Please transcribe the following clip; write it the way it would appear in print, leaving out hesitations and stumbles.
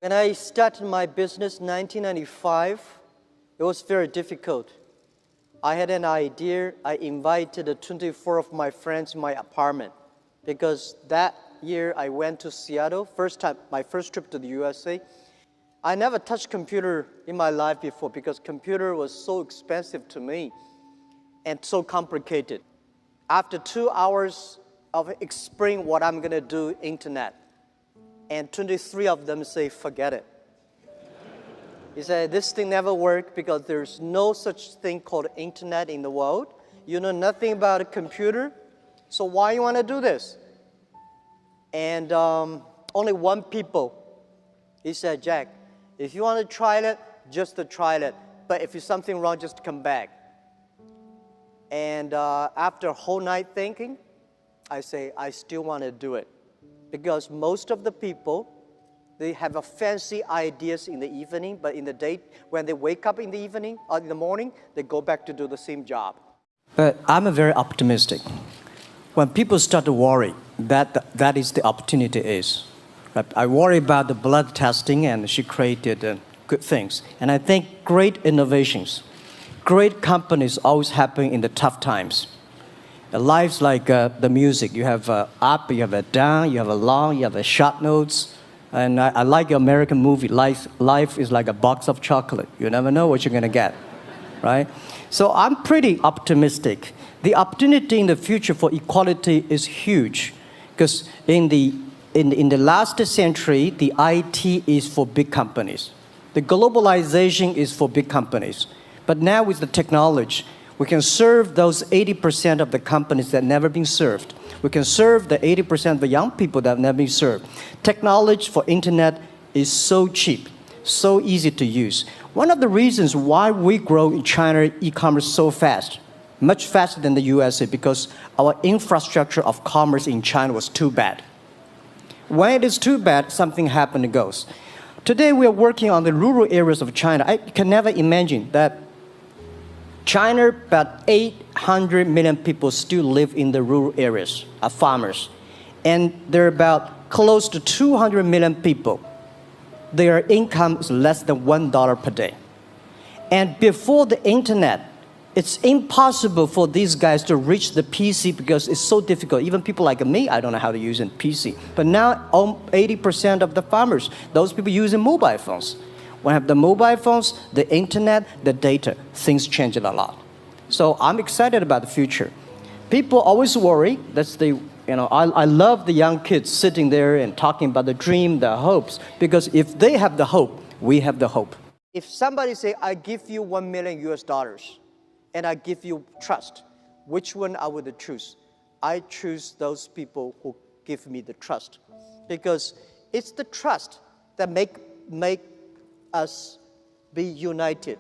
When I started my business in 1995, it was very difficult. I had an idea. I invited 24 of my friends in my apartment because that year I went to Seattle, my first trip to the USA. I never touched computer in my life before because computer was so expensive to me and so complicated. After 2 hours of explaining what I'm gonna do internet, and 23 of them say, forget it. He said, this thing never worked because there's no such thing called internet in the world. You know nothing about a computer, so why you want to do this? And only one people, he said, Jack, if you want to try it, just to try it. But if there's something wrong, just come back. And after a whole night thinking, I say, I still want to do it. Because most of the people, they have a fancy ideas in the evening, but in the day, when they wake up in the evening or in the morning, they go back to do the same job. But I'm very optimistic. When people start to worry, that is the opportunity is. I worry about the blood testing, and she created good things. And I think great innovations, great companies always happen in the tough times. Life's like the music. You have up, you have a down, you have a long, you have a short notes. And I like your American movie. Life is like a box of chocolate. You never know what you're going to get, right? So I'm pretty optimistic. The opportunity in the future for equality is huge, because in the last century, the IT is for big companies. The globalization is for big companies. But now with the technology, we can serve those 80% of the companies that have never been served. We can serve the 80% of the young people that have never been served. Technology for internet is so cheap, so easy to use. One of the reasons why we grow in China e-commerce so fast, much faster than the USA, because our infrastructure of commerce in China was too bad. When it is too bad, something happens and goes. Today we are working on the rural areas of China. I can never imagine that China, about 800 million people still live in the rural areas, are farmers. And there are about close to 200 million people. Their income is less than $1 per day. And before the internet, it's impossible for these guys to reach the PC because it's so difficult. Even people like me, I don't know how to use a PC. But now 80% of the farmers, those people using mobile phones. When I have the mobile phones, the internet, the data, things change a lot. So I'm excited about the future. People always worry. I love the young kids sitting there and talking about the dream, the hopes, because if they have the hope, we have the hope. If somebody say, I give you $1 million US, and I give you trust, which one I would choose? I choose those people who give me the trust, because it's the trust that make us be united.